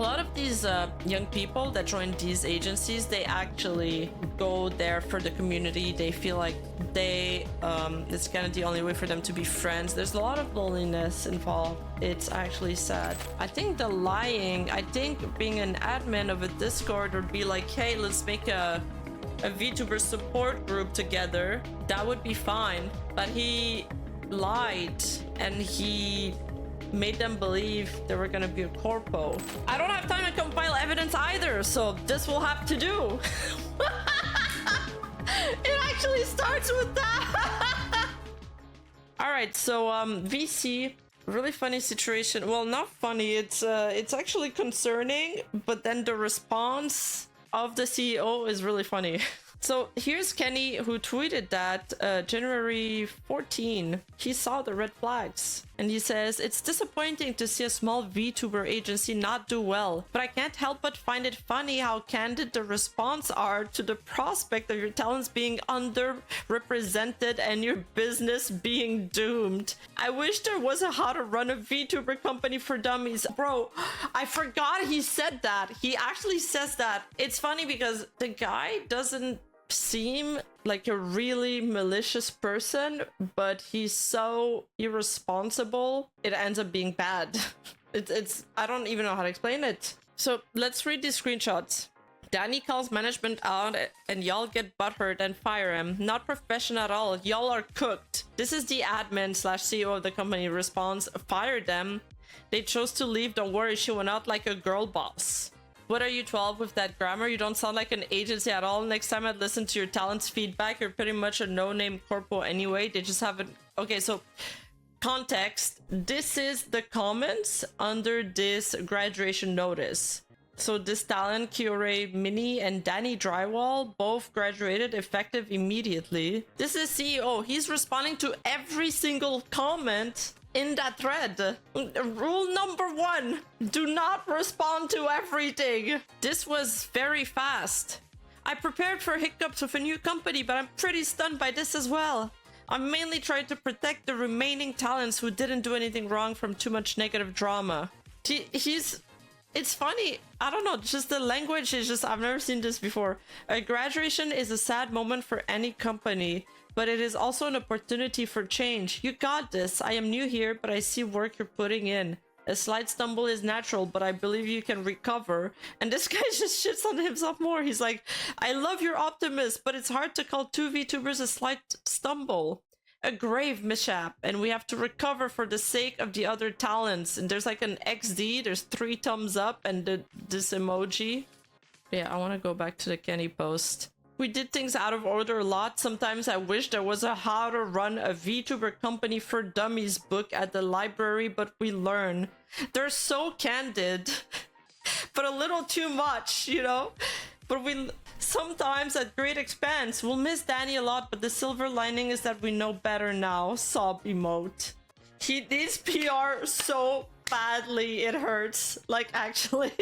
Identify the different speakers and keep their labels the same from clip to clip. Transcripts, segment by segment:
Speaker 1: A lot of these young people that join these agencies, they actually go there for the community. They feel like it's kind of the only way for them to be friends. There's a lot of loneliness involved. It's actually sad. I think the lying, I think being an admin of a Discord would be like, hey, let's make a VTuber support group together. That would be fine. But he lied and he made them believe they were gonna be a corpo. I don't have time to compile evidence either, so this will have to do. It actually starts with that. All right, so VC, really funny situation. Well, not funny. It's actually concerning, but then the response of the CEO is really funny. So here's Kenny, who tweeted that January 14. He saw the red flags and he says, it's disappointing to see a small VTuber agency not do well, but I can't help but find it funny how candid the response are to the prospect of your talents being underrepresented and your business being doomed. I wish there was a how to run a VTuber company for dummies. Bro, I forgot he said that. He actually says that. It's funny because the guy doesn't seem like a really malicious person, but he's so irresponsible it ends up being bad. It's I don't even know how to explain it. So let's read these screenshots. Danny calls management out and y'all get butthurt and fire him. Not professional at all. Y'all are cooked. This is the admin / CEO of the company response. Fire them. They chose to leave. Don't worry, she went out like a girl boss. What are you, 12, with that grammar? You don't sound like an agency at all. Next time I'd listen to your talents feedback. You're pretty much a no-name corpo anyway. They just haven't... Okay, so context. This is the comments under this graduation notice. So this talent, Kiore Mini and Danny Drywall, both graduated effective immediately. This is CEO. He's responding to every single comment in that thread. Rule number 1, do not respond to everything. This was very fast. I prepared for hiccups with a new company, but I'm pretty stunned by this as well. I'm mainly trying to protect the remaining talents who didn't do anything wrong from too much negative drama. It's funny. I don't know, just the language is just, I've never seen this before. A graduation is a sad moment for any company, but it is also an opportunity for change. You got this. I am new here, but I see work you're putting in. A slight stumble is natural, but I believe you can recover. And this guy just shits on himself more. He's like, I love your optimism, but it's hard to call 2 VTubers a slight stumble. A grave mishap, and we have to recover for the sake of the other talents. And there's like an XD, there's 3 thumbs up, and this emoji. Yeah, I want to go back to the Kenny post. We did things out of order a lot. Sometimes I wish there was a how to run a VTuber company for dummies book at the library, but we learn. They're so candid, but a little too much, you know? But we sometimes at great expense. We'll miss Danny a lot, but the silver lining is that we know better now. Sob emote. He needs PR so badly, it hurts. Like, actually.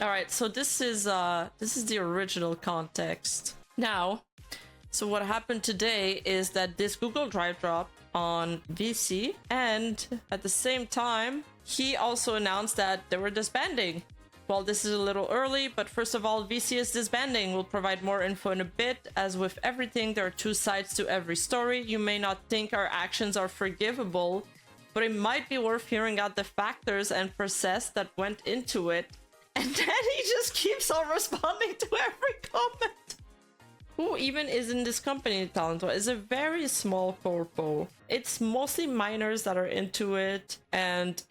Speaker 1: All right, so this is the original context. Now, so what happened today is that this Google Drive dropped on VC, and at the same time, he also announced that they were disbanding. Well, this is a little early, but first of all, VC is disbanding. We'll provide more info in a bit. As with everything, there are 2 sides to every story. You may not think our actions are forgivable, but it might be worth hearing out the factors and process that went into it. And then he just keeps on responding to every comment. Who even is in this company, Talent? It's a very small corpo. It's mostly minors that are into it, and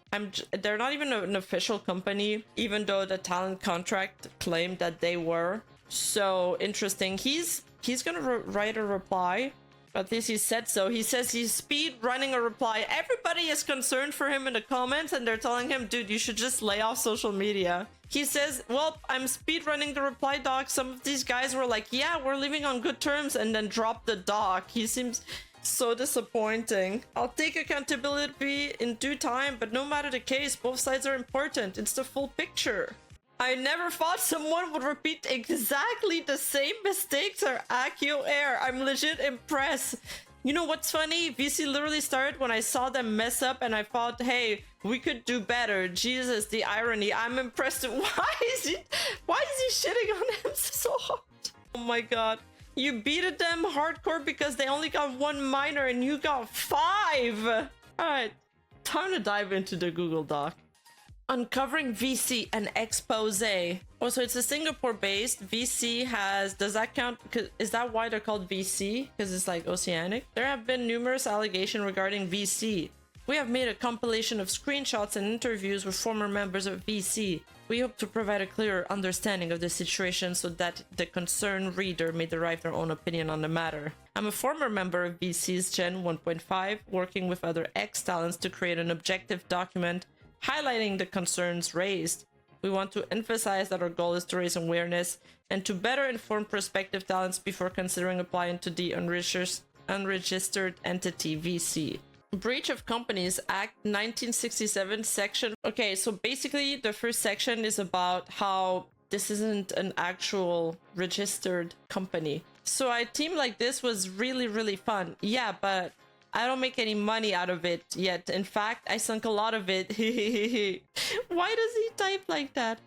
Speaker 1: they're not even an official company, even though the talent contract claimed that they were. So interesting. He's gonna write a reply. At least he said so. He says he's speed running a reply. Everybody is concerned for him in the comments, and they're telling him, dude, you should just lay off social media. He says, well, I'm speed running the reply doc. Some of these guys were like, yeah, we're leaving on good terms, and then drop the doc. He seems so disappointing. I'll take accountability in due time, but no matter the case, both sides are important. It's the full picture. I never thought someone would repeat exactly the same mistakes or Accio Air. I'm legit impressed. You know what's funny? VC literally started when I saw them mess up and I thought, hey, we could do better. Jesus, the irony. I'm impressed. Why is he shitting on them so hard? Oh my god. You beated them hardcore because they only got 1 minor and you got 5. Alright, time to dive into the Google Doc. Uncovering VC, an expose. Oh, so it's a Singapore-based. VC has... Does that count? Is that why they're called VC? Because it's like oceanic? There have been numerous allegations regarding VC. We have made a compilation of screenshots and interviews with former members of VC. We hope to provide a clearer understanding of the situation so that the concerned reader may derive their own opinion on the matter. I'm a former member of VC's Gen 1.5, working with other ex-talents to create an objective document highlighting the concerns raised. We want to emphasize that our goal is to raise awareness and to better inform prospective talents before considering applying to the unregistered entity VC. Breach of Companies Act 1967 section. Okay, so basically the first section is about how this isn't an actual registered company. So a team like this was really fun. Yeah, but I don't make any money out of it yet. In fact, I sunk a lot of it. Why does he type like that?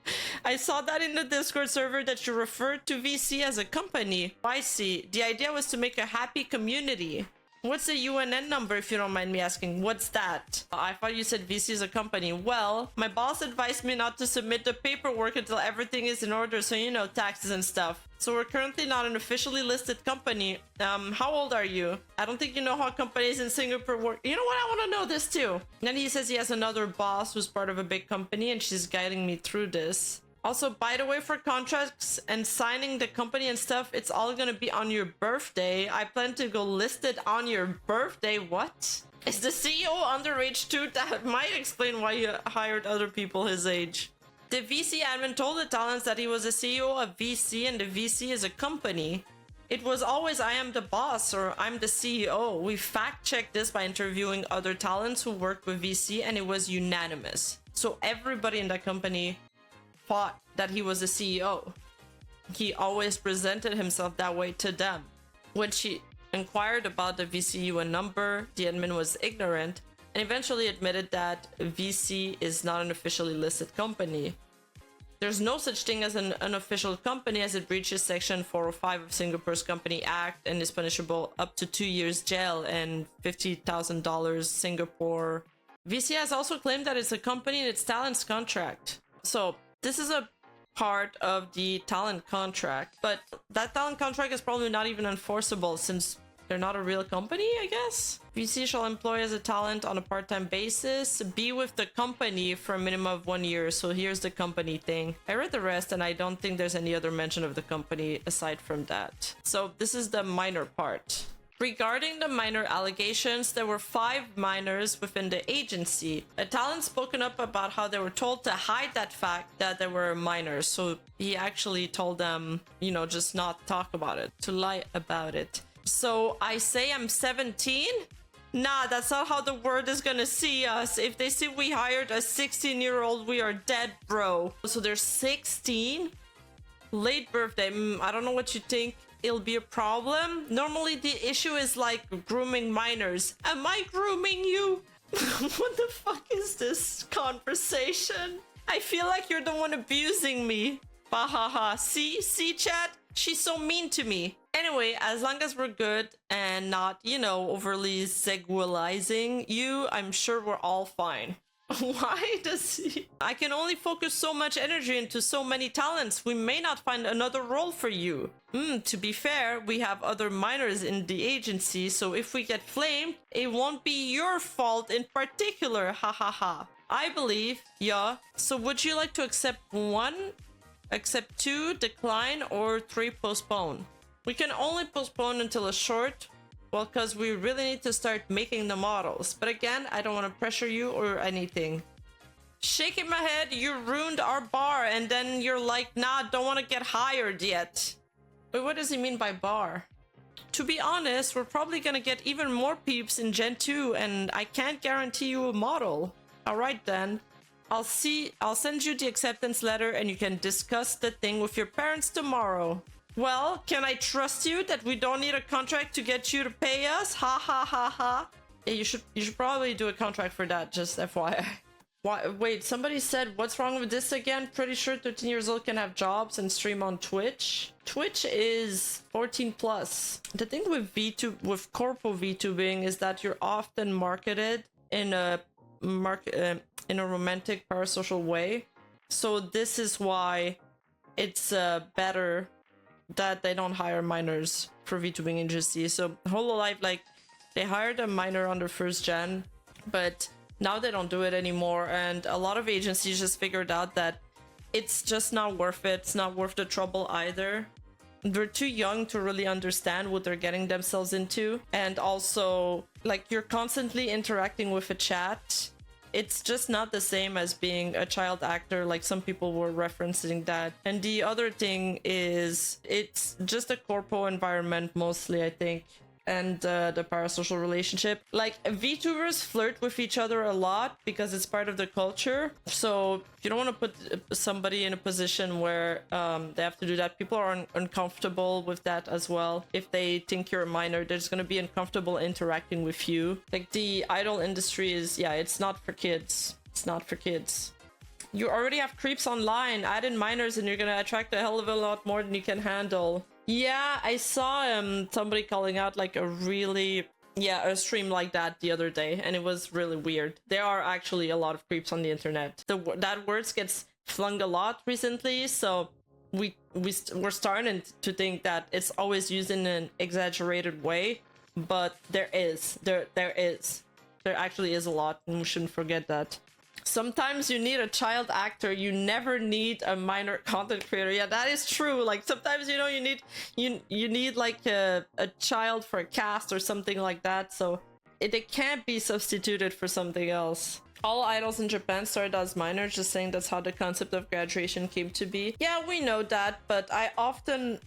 Speaker 1: I saw that in the Discord server that you referred to VC as a company. I see. The idea was to make a happy community. What's the UNN number, if you don't mind me asking? What's that? I thought you said VC is a company. Well, my boss advised me not to submit the paperwork until everything is in order, so you know, taxes and stuff. So we're currently not an officially listed company. How old are you? I don't think you know how companies in Singapore work. You know what? I want to know this too. And then he says he has another boss who's part of a big company and she's guiding me through this. Also, by the way, for contracts and signing the company and stuff, it's all gonna be on your birthday. I plan to go list it on your birthday. What? Is the CEO underage too? That might explain why he hired other people his age. The VC admin told the talents that he was a CEO of VC and the VC is a company. It was always I am the boss or I'm the CEO. We fact-checked this by interviewing other talents who worked with VC and it was unanimous. So everybody in that company thought that he was a CEO. He always presented himself that way to them. When she inquired about the VCUN number, the admin was ignorant and eventually admitted that VC is not an officially listed company. There's no such thing as an unofficial company as it breaches Section 405 of Singapore's Company Act and is punishable up to 2 years jail and $50,000 Singapore. VC has also claimed that it's a company in its talent's contract. So this is a part of the talent contract, but that talent contract is probably not even enforceable since they're not a real company, I guess. VC shall employ as a talent on a part-time basis, be with the company for a minimum of 1 year. So here's the company thing. I read the rest and I don't think there's any other mention of the company aside from that. So this is the minor part. Regarding the minor allegations, there were 5 minors within the agency. A talent spoken up about how they were told to hide that fact that there were minors. So he actually told them, you know, just not talk about it, to lie about it. So I say I'm 17? Nah, that's not how the world is gonna see us. If they see we hired a 16-year-old, we are dead, bro. So they're 16? Late birthday. I don't know what you think. It'll be a problem. Normally the issue is like grooming minors. Am I grooming you? What the fuck is this conversation? I feel like you're the one abusing me. Bahaha. See chat? She's so mean to me. Anyway, as long as we're good and not, you know, overly sexualizing you, I'm sure we're all fine. Why does he... I can only focus so much energy into so many talents. We may not find another role for you. To be fair, we have other minors in the agency, so if we get flamed, it won't be your fault in particular. Ha ha ha. I believe, yeah. So would you like to accept 1, accept 2, decline, or 3, postpone? We can only postpone until a short. Well, because we really need to start making the models. But again, I don't want to pressure you or anything. Shaking my head, you ruined our bar. And then you're like, nah, don't want to get hired yet. Wait, what does he mean by bar? To be honest, we're probably going to get even more peeps in Gen 2. And I can't guarantee you a model. Alright then. I'll send you the acceptance letter and you can discuss the thing with your parents tomorrow. Well, can I trust you that we don't need a contract to get you to pay us? Ha ha ha ha. Yeah, you should probably do a contract for that, just FYI. Why, wait, somebody said, what's wrong with this again? Pretty sure 13 years old can have jobs and stream on Twitch. Twitch is 14 plus. The thing with corpo VTubing is that you're often marketed in a romantic parasocial way. So this is why it's better that they don't hire minors for VTubing agencies. So Hololive, like, they hired a minor under first gen, but now they don't do it anymore, and a lot of agencies just figured out that it's just not worth it. It's not worth the trouble either. They're too young to really understand what they're getting themselves into, and also, like, you're constantly interacting with a chat. It's just not the same as being a child actor, like some people were referencing that. And the other thing is, it's just a corpo environment mostly, I think. And the parasocial relationship. Like, VTubers flirt with each other a lot because it's part of the culture. So you don't want to put somebody in a position where they have to do that. People are uncomfortable with that as well. If they think you're a minor, they're just going to be uncomfortable interacting with you. Like, the idol industry is, yeah, it's not for kids. It's not for kids. You already have creeps online. Add in minors and you're going to attract a hell of a lot more than you can handle. Yeah, I saw somebody calling out like a stream like that the other day, and it was really weird. There are actually a lot of creeps on the internet. That words gets flung a lot recently, so we're starting to think that it's always used in an exaggerated way, but there actually is a lot, and we shouldn't forget that. Sometimes you need a child actor, you never need a minor content creator. Yeah, that is true. Like, sometimes, you know, you need like a child for a cast or something like that, so it can't be substituted for something else. All idols in Japan started as minors, just saying that's how the concept of graduation came to be. Yeah, we know that, but I often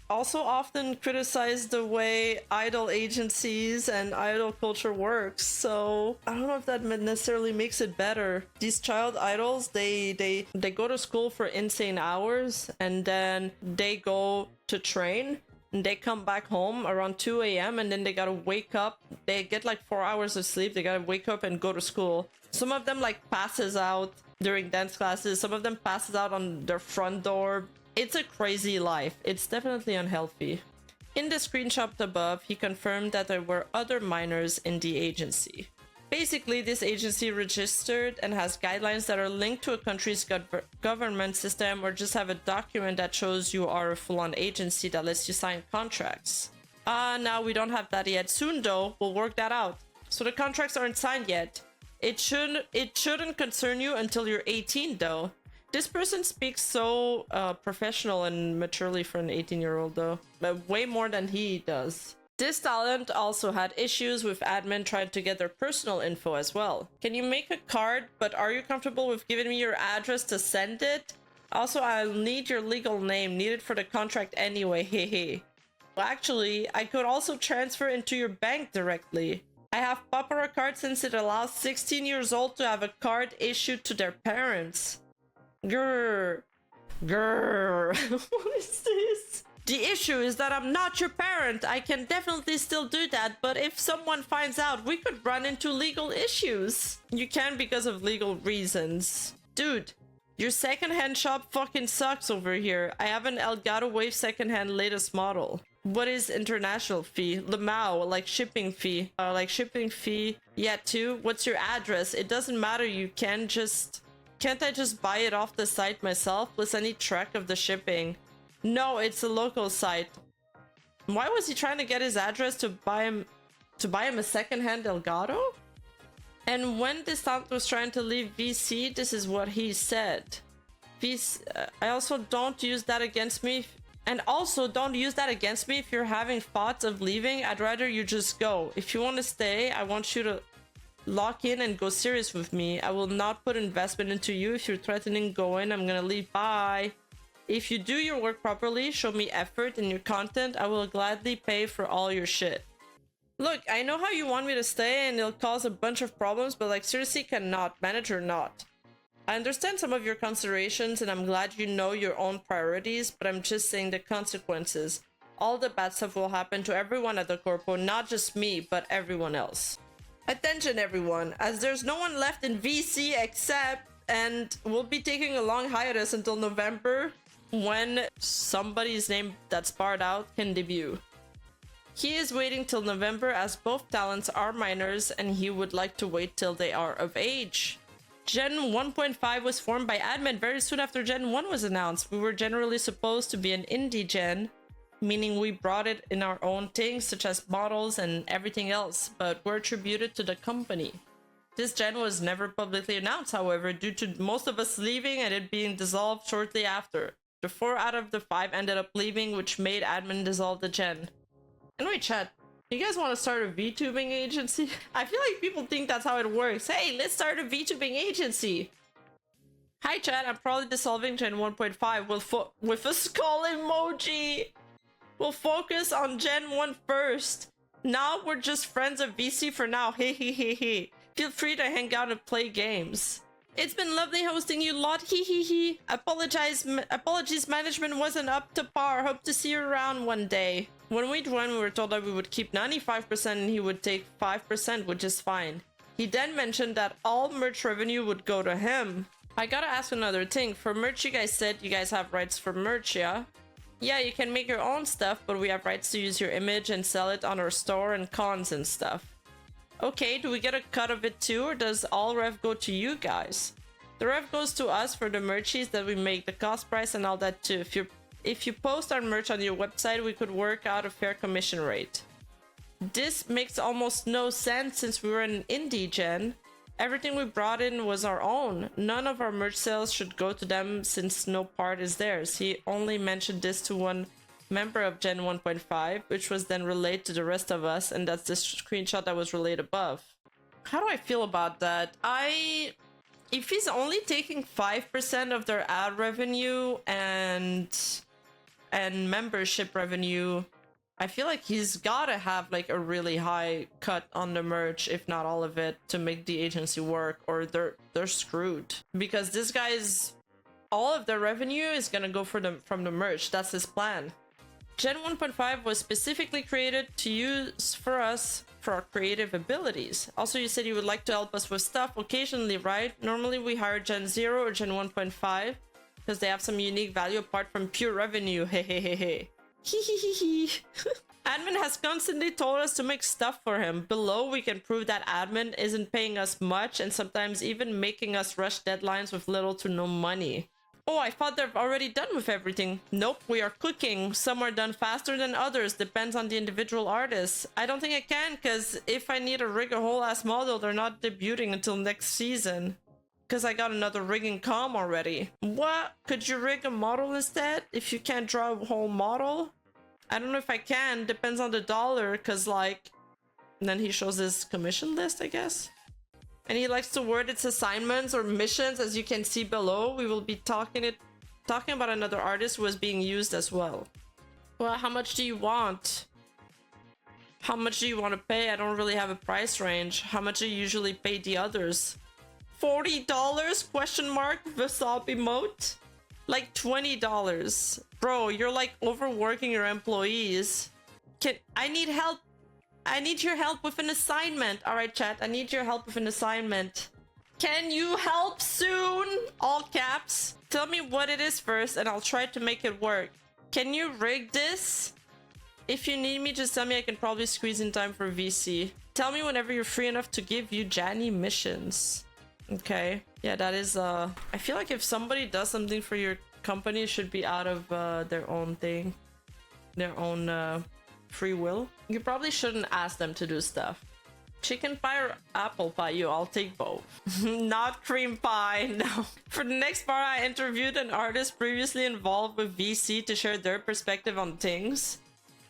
Speaker 1: criticize the way idol agencies and idol culture works, so I don't know if that necessarily makes it better. These child idols, they go to school for insane hours, and then they go to train, and they come back home around 2 a.m. and then they gotta wake up. They get like 4 hours of sleep. They gotta wake up and go to school. Some of them like passes out during dance classes. Some of them passes out on their front door. It's a crazy life. It's definitely unhealthy. In the screenshot above, he confirmed that there were other minors in the agency. Basically, this agency registered and has guidelines that are linked to a country's government system, or just have a document that shows you are a full-on agency that lets you sign contracts. Now we don't have that yet. Soon though, we'll work that out. So the contracts aren't signed yet. It shouldn't concern you until you're 18 though. This person speaks so professional and maturely for an 18-year-old though, but way more than he does. This talent also had issues with admin trying to get their personal info as well. Can you make a card, but are you comfortable with giving me your address to send it? Also, I'll need your legal name needed for the contract anyway, hehe. Well, actually, I could also transfer into your bank directly. I have Papara card since it allows 16 years old to have a card issued to their parents. Grrr. Grrr. What is this? The issue is that I'm not your parent. I can definitely still do that, but if someone finds out, we could run into legal issues. You can because of legal reasons. Dude, your secondhand shop fucking sucks over here. I have an Elgato Wave secondhand latest model. What is international fee? Lamau, like shipping fee. Shipping fee. Yeah, too. What's your address? It doesn't matter. You can't I just buy it off the site myself? Plus I need track of the shipping. No, it's a local site. Why was he trying to get his address to buy him a secondhand Elgato? And when this talent was trying to leave VC, this is what he said. I also don't use that against me. And also don't use that against me if you're having thoughts of leaving. I'd rather you just go. If you want to stay, I want you to lock in and go serious with me. I will not put investment into you. If you're threatening going, I'm gonna leave. Bye. If you do your work properly, show me effort in your content, I will gladly pay for all your shit. Look, I know how you want me to stay and it'll cause a bunch of problems, but like seriously cannot, manager not. I understand some of your considerations and I'm glad you know your own priorities, but I'm just saying the consequences. All the bad stuff will happen to everyone at the corpo, not just me, but everyone else. Attention everyone, as there's no one left in VC except, and we'll be taking a long hiatus until November when somebody's name that's barred out can debut. He is waiting till November as both talents are minors and he would like to wait till they are of age. Gen 1.5 was formed by admin very soon after Gen 1 was announced. We were generally supposed to be an indie gen, meaning we brought it in our own things such as models and everything else, but we're attributed to the company. This gen was never publicly announced, however, due to most of us leaving and it being dissolved shortly after. The 4 out of the 5 ended up leaving, which made admin dissolve the gen. Anyway, chat, you guys want to start a VTubing agency? I feel like people think that's how it works. Hey, let's start a VTubing agency. Hi chat, I'm probably dissolving Gen 1.5 with a skull emoji. We'll focus on Gen 1 first. Now we're just friends of VC for now. Hehehehe. Feel free to hang out and play games. It's been lovely hosting you lot. Hehehe. Apologies, management wasn't up to par. Hope to see you around one day. When we joined, we were told that we would keep 95% and he would take 5%, which is fine. He then mentioned that all merch revenue would go to him. I gotta ask another thing. For merch, you guys said you guys have rights for merch, yeah? Yeah, you can make your own stuff, but we have rights to use your image and sell it on our store and cons and stuff. Okay, do we get a cut of it too, or does all rev go to you guys? The rev goes to us for the merchies that we make, the cost price and all that too. If you post our merch on your website, we could work out a fair commission rate. This makes almost no sense since we were an indie gen. Everything we brought in was our own. None of our merch sales should go to them since no part is theirs. He only mentioned this to one member of Gen 1.5, which was then relayed to the rest of us, and that's the screenshot that was relayed above. How do I feel about that? If he's only taking 5% of their ad revenue and membership revenue, I feel like he's gotta have like a really high cut on the merch, if not all of it, to make the agency work, or they're screwed. Because this guy's all of their revenue is gonna go from the merch. That's his plan. Gen 1.5 was specifically created to use for us for our creative abilities. Also, you said you would like to help us with stuff occasionally, right? Normally we hire Gen 0 or Gen 1.5 because they have some unique value apart from pure revenue. Hehehehe. Hehehehe. Admin has constantly told us to make stuff for him. Below, we can prove that admin isn't paying us much and sometimes even making us rush deadlines with little to no money. Oh, I thought they're already done with everything. Nope, we are cooking. Some are done faster than others. Depends on the individual artist. I don't think I can, because if I need to rig a whole ass model, they're not debuting until next season. Because I got another rigging com already. What? Could you rig a model instead if you can't draw a whole model? I don't know if I can. Depends on the dollar, because like... And then he shows his commission list, I guess. And he likes to word its assignments or missions, as you can see below. We will be talking about another artist who is being used as well. Well, how much do you want? How much do you want to pay? I don't really have a price range. How much do you usually pay the others? $40? Question mark? Vasop emote? Like $20. Bro, you're like overworking your employees. I need help. I need your help with an assignment. All right, chat. I need your help with an assignment. Can you help soon? All caps. Tell me what it is first and I'll try to make it work. Can you rig this? If you need me, just tell me. I can probably squeeze in time for VC. Tell me whenever you're free enough to give you Janny missions. Okay. Yeah, that is... I feel like if somebody does something for your company, it should be out of their own thing. Their own... free will. You probably shouldn't ask them to do stuff. Chicken pie or apple pie? I'll take both. Not cream pie, no. For the next part, I interviewed an artist previously involved with VC to share their perspective on things.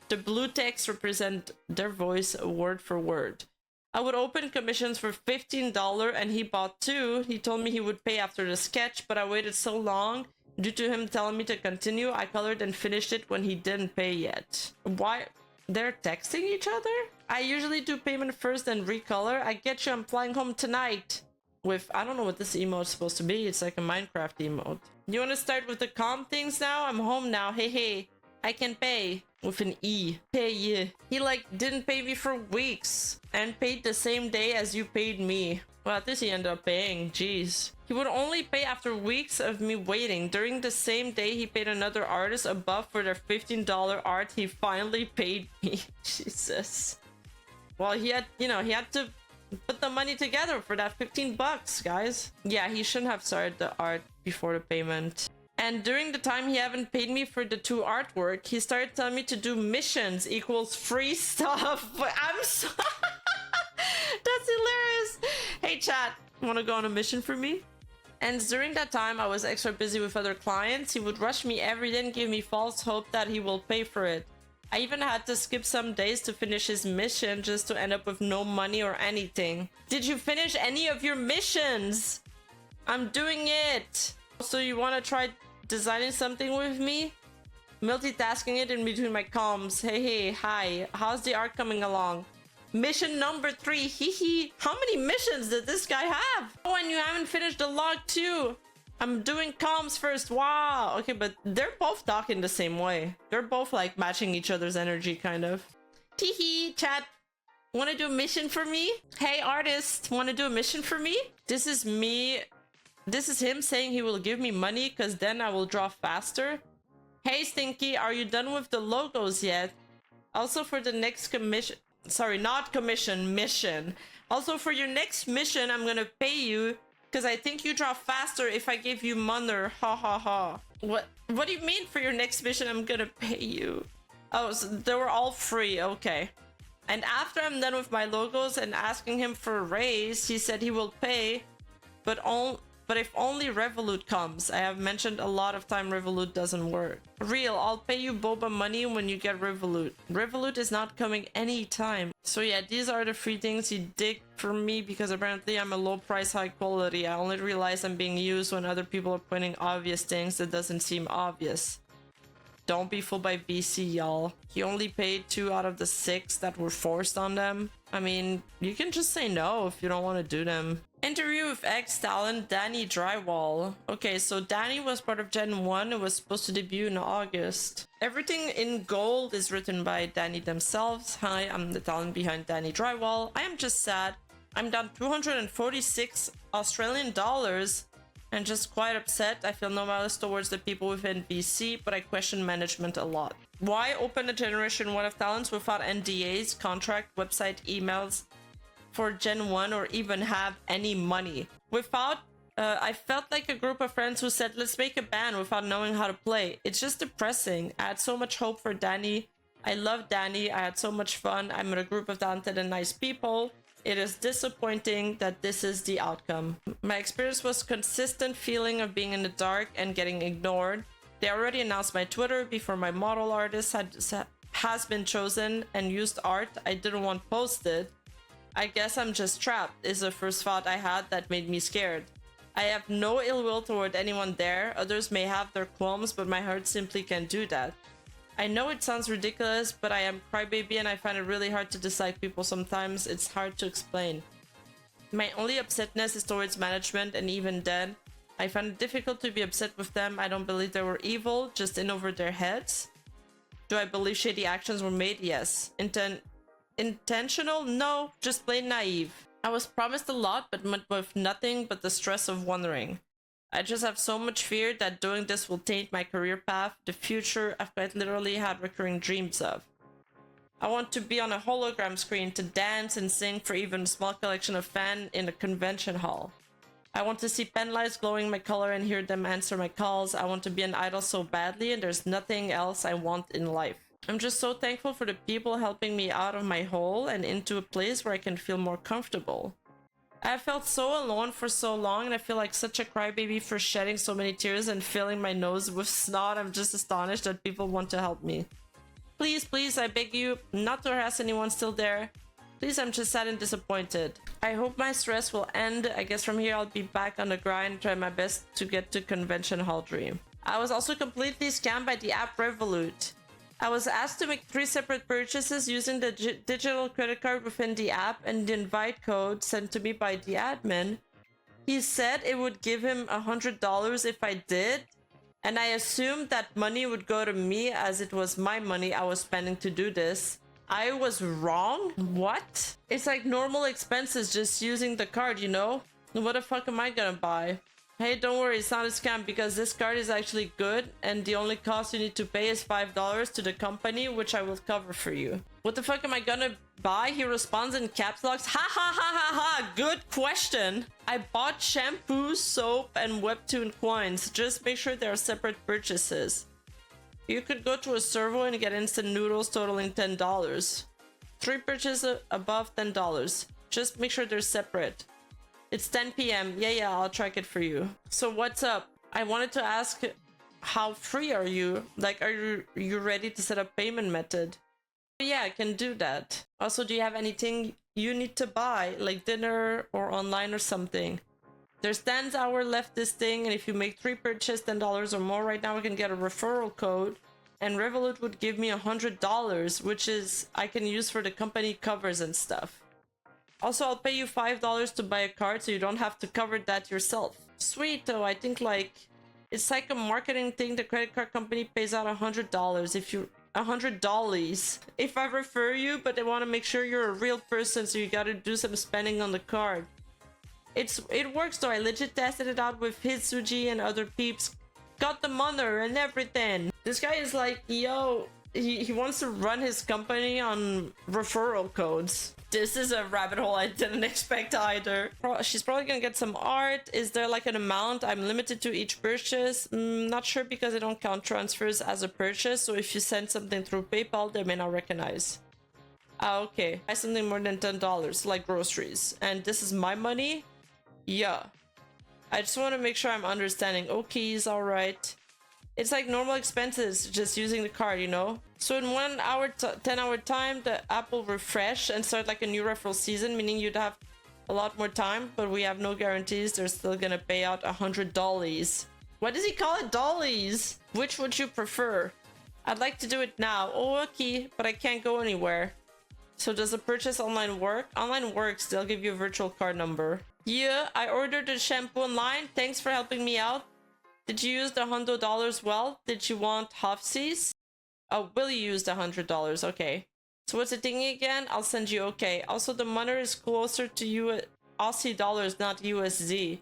Speaker 1: The blue text represent their voice word for word. I would open commissions for $15 and he bought 2. He told me he would pay after the sketch, but I waited so long. Due to him telling me to continue, I colored and finished it when he didn't pay yet. Why? They're texting each other? I usually do payment first and recolor. I get you, I'm flying home tonight. With, I don't know what this emote's supposed to be. It's like a Minecraft emote. You want to start with the calm things now? I'm home now. Hey, hey. I can pay with an E. Pay you. He like didn't pay me for weeks and paid the same day as you paid me. Well, at least he ended up paying. Jeez. He would only pay after weeks of me waiting. During the same day, he paid another artist above for their $15 art. He finally paid me. Jesus. Well, he had, you know, he had to put the money together for that 15 bucks, guys. Yeah, he shouldn't have started the art before the payment. And during the time he haven't paid me for the 2 artwork, he started telling me to do missions equals free stuff. But I'm so... That's hilarious. Hey chat, want to go on a mission for me? And during that time I was extra busy with other clients. He would rush me every day and give me false hope that he will pay for it. I even had to skip some days to finish his mission just to end up with no money or anything. Did you finish any of your missions? I'm doing it. So you want to try designing something with me? Multitasking it in between my comms. Hey, hi. How's the art coming along? Mission number 3, hee. How many missions did this guy have? Oh, and you haven't finished the log too. I'm doing comms first. Wow. Okay, but they're both talking the same way. They're both like matching each other's energy, kind of. Teehee, chat. Want to do a mission for me? Hey, artist, want to do a mission for me? This is me. This is him saying he will give me money because then I will draw faster. Hey, Stinky, are you done with the logos yet? Also for the next commission. Sorry, not commission, mission. Also for your next mission, I'm gonna pay you because I think you draw faster if I give you money. Ha ha ha. What do you mean for your next mission I'm gonna pay you? Oh, so they were all free. Okay. And after I'm done with my logos and asking him for a raise, he said he will pay, but if only Revolut comes. I have mentioned a lot of time Revolut doesn't work. Real, I'll pay you boba money when you get Revolut. Revolut is not coming anytime. So yeah, these are the 3 things he did for me because apparently I'm a low price, high quality. I only realize I'm being used when other people are pointing obvious things that doesn't seem obvious. Don't be fooled by VC, y'all. He only paid 2 out of the 6 that were forced on them. I mean, you can just say no if you don't want to do them. Interview with ex-talent Danny Drywall. Okay, so Danny was part of Gen 1 and was supposed to debut in August. Everything in gold is written by Danny themselves. Hi, I'm the talent behind Danny Drywall. I am just sad. I'm down 246 Australian dollars and just quite upset. I feel no malice towards the people within VC, but I question management a lot. Why open a Generation 1 of talents without NDAs, contract, website, emails for Gen 1 or even have any money? I felt like a group of friends who said, let's make a band without knowing how to play. It's just depressing. I had so much hope for Danny. I love Danny. I had so much fun. I'm in a group of talented and nice people. It is disappointing that this is the outcome. My experience was consistent feeling of being in the dark and getting ignored. They already announced my Twitter before my model artist has been chosen and used art I didn't want posted. I guess I'm just trapped is the first thought I had that made me scared. I have no ill will toward anyone there. Others may have their qualms, but my heart simply can't do that. I know it sounds ridiculous, but I am crybaby and I find it really hard to dislike people sometimes. It's hard to explain. My only upsetness is towards management, and even then, I find it difficult to be upset with them. I don't believe they were evil, just in over their heads. Do I believe shady actions were made? Yes. Intentional? No, just plain naive. I was promised a lot, but met with nothing but the stress of wondering. I just have so much fear that doing this will taint my career path, the future I've quite literally had recurring dreams of. I want to be on a hologram screen to dance and sing for even a small collection of fans in a convention hall. I want to see pen lights glowing my color and hear them answer my calls. I want to be an idol so badly, and there's nothing else I want in life. I'm just so thankful for the people helping me out of my hole and into a place where I can feel more comfortable. I have felt so alone for so long, and I feel like such a crybaby for shedding so many tears and filling my nose with snot. I'm just astonished that people want to help me. Please, please, I beg you not to harass anyone still there. Please, I'm just sad and disappointed. I hope my stress will end. I guess from here I'll be back on the grind, try my best to get to convention hall dream. I was also completely scammed by the app Revolut. I was asked to make 3 separate purchases using the digital credit card within the app and the invite code sent to me by the admin. He said it would give him $100 if I did. And I assumed that money would go to me as it was my money I was spending to do this. I was wrong? What? It's like normal expenses just using the card, you know? What the fuck am I gonna buy? Hey, don't worry, it's not a scam because this card is actually good and the only cost you need to pay is $5 to the company, which I will cover for you. What the fuck am I gonna buy? He responds in caps locks. Ha ha ha ha ha! Good question! I bought shampoo, soap, and webtoon coins. Just make sure they are separate purchases. You could go to a servo and get instant noodles totaling $10. 3 purchases above $10. Just make sure they're separate. It's 10 p.m. Yeah, I'll track it for you. So what's up? I wanted to ask, how free are you? Like, are you ready to set up payment method? Yeah, I can do that. Also, do you have anything you need to buy, like dinner or online or something? There's 10 hours left this thing, and if you make 3 purchases, $10 or more right now, I can get a referral code. And Revolut would give me $100, which is I can use for the company covers and stuff. Also, I'll pay you $5 to buy a card so you don't have to cover that yourself. Sweet, though. I think like it's like a marketing thing. The credit card company pays out $100 if you $100 if I refer you, but they want to make sure you're a real person, so you got to do some spending on the card. It works though. I legit tested it out with Hitsuji and other peeps. Got the money and everything. This guy is like, yo, he wants to run his company on referral codes. This is a rabbit hole I didn't expect either. She's probably gonna get some art. Is there like an amount I'm limited to each purchase? Not sure because I don't count transfers as a purchase. So if you send something through PayPal, they may not recognize. Ah, okay. Buy something more than $10, like groceries. And this is my money? Yeah. I just want to make sure I'm understanding. Okay, all right. It's like normal expenses, just using the card, you know? So in 1 hour, 10 hour time, the app will refresh and start like a new referral season, meaning you'd have a lot more time, but we have no guarantees. They're still gonna pay out $100. What does he call it? Dollies? Which would you prefer? I'd like to do it now. Oh, okay, but I can't go anywhere. So does the purchase online work? Online works, they'll give you a virtual card number. Yeah, I ordered the shampoo online. Thanks for helping me out. Did you use the $100 well? Did you want halfsies? Oh, will you use the $100? Okay. So what's the thing again? I'll send you okay. Also, the money is closer to Aussie dollars, not USD.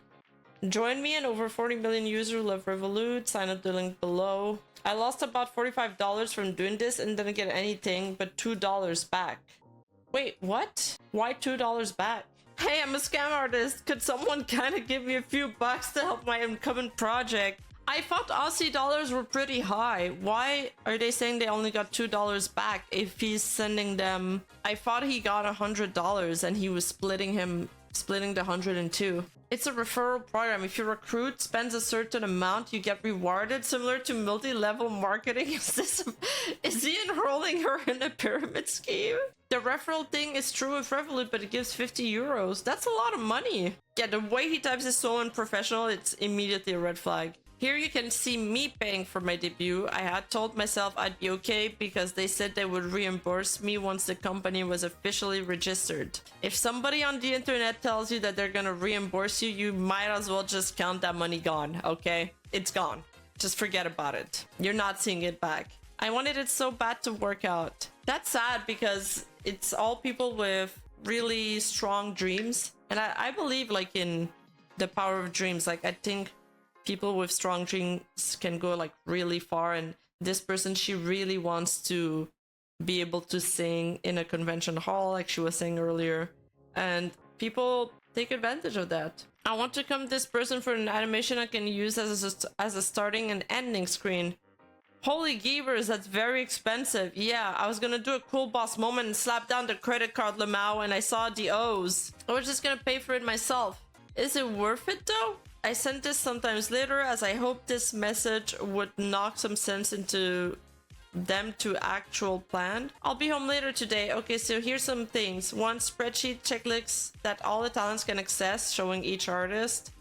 Speaker 1: Join me and over 40 million users love Revolut. Sign up the link below. I lost about $45 from doing this and didn't get anything but $2 back. Wait, what? Why $2 back? Hey, I'm a scam artist. Could someone kind of give me a few bucks to help my incoming project? I thought Aussie dollars were pretty high. Why are they saying they only got $2 back if he's sending them? I thought he got $100 and he was splitting the 102. It's a referral program. If your recruit spends a certain amount, you get rewarded, similar to multi-level marketing. Is he enrolling her in a pyramid scheme? The referral thing is true with Revolut, but it gives 50 euros. That's a lot of money. Yeah, the way he types is so unprofessional, it's immediately a red flag. Here you can see me paying for my debut. I had told myself I'd be okay because they said they would reimburse me once the company was officially registered. If somebody on the internet tells you that they're gonna reimburse you, you might as well just count that money gone, okay? It's gone. Just forget about it. You're not seeing it back. I wanted it so bad to work out. That's sad because it's all people with really strong dreams. And I believe like in the power of dreams. Like I think people with strong dreams can go like really far, and this person, she really wants to be able to sing in a convention hall like she was saying earlier, and people take advantage of that. I want to come this person for an animation I can use as a starting and ending screen. Holy geebers, that's very expensive. Yeah, I was gonna do a cool boss moment and slap down the credit card Lamau and I saw the O's. I was just gonna pay for it myself. Is it worth it though? I sent this sometimes later as I hope this message would knock some sense into them to actual plan. I'll be home later today. Okay, so here's some things. One, spreadsheet checklists that all the talents can access, showing each artist.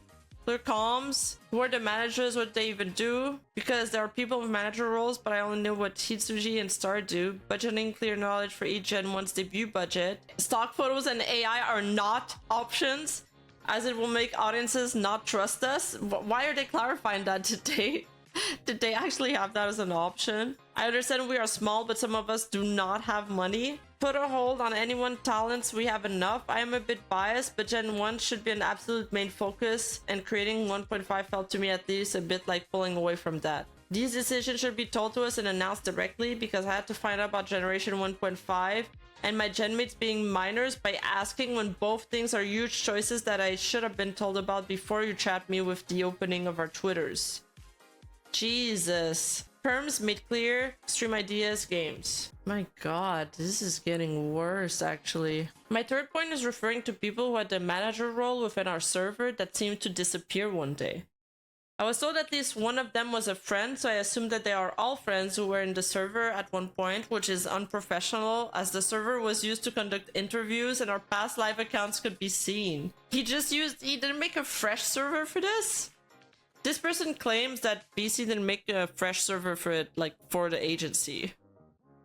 Speaker 1: Clear comms. Who are the managers? What they even do? Because there are people with manager roles, but I only know what Hitsuji and Star do. Budgeting, clear knowledge for each Gen 1's debut budget. Stock photos and AI are not options, as it will make audiences not trust us. Why are they clarifying that today? Did they actually have that as an option? I understand we are small, but some of us do not have money. Put a hold on anyone's talents, we have enough. I am a bit biased, but Gen 1 should be an absolute main focus, and creating 1.5 felt to me at least a bit like pulling away from that. These decisions should be told to us and announced directly, because I had to find out about Generation 1.5 and my genmates being minors by asking, when both things are huge choices that I should have been told about before you chat me with the opening of our Twitters. Jesus. Terms made clear, stream ideas, games. My god, this is getting worse actually. My third point is referring to people who had the manager role within our server that seemed to disappear one day. I was told at least one of them was a friend, so I assumed that they are all friends who were in the server at one point, which is unprofessional, as the server was used to conduct interviews and our past live accounts could be seen. He didn't make a fresh server for this? This person claims that BC didn't make a fresh server for it, like, for the agency.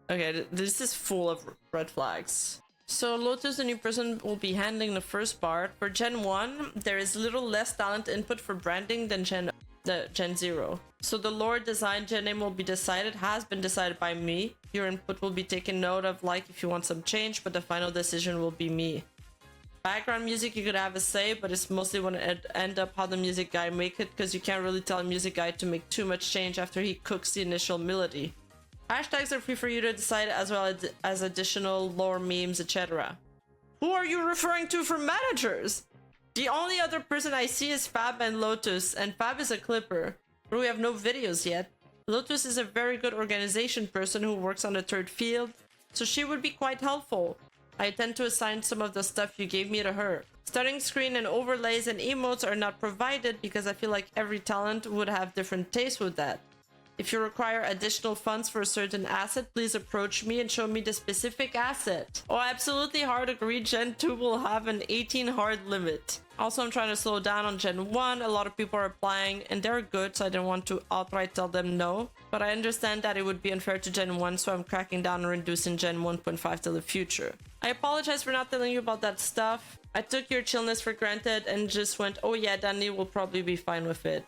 Speaker 1: Okay, this is full of red flags. So Lotus, the new person, will be handling the first part. For Gen 1, there is little less talent input for branding than Gen 0. So the lore design gen name will be has been decided by me. Your input will be taken note of, like if you want some change, but the final decision will be me. Background music, you could have a say, but it's mostly when it end up how the music guy make it, because you can't really tell a music guy to make too much change after he cooks the initial melody. Hashtags are free for you to decide, as well as additional lore memes, etc. Who are you referring to for managers? The only other person I see is Fab and Lotus, and Fab is a clipper, but we have no videos yet. Lotus is a very good organization person who works on the third field, so she would be quite helpful. I intend to assign some of the stuff you gave me to her. Starting screen and overlays and emotes are not provided because I feel like every talent would have different tastes with that. If you require additional funds for a certain asset, please approach me and show me the specific asset. Oh, absolutely hard agree. Gen 2 will have an 18 hard limit. Also, I'm trying to slow down on Gen 1. A lot of people are applying and they're good, so I didn't want to outright tell them no. But I understand that it would be unfair to Gen 1, so I'm cracking down on reducing Gen 1.5 to the future. I apologize for not telling you about that stuff. I took your chillness for granted and just went, oh yeah, Danny will probably be fine with it.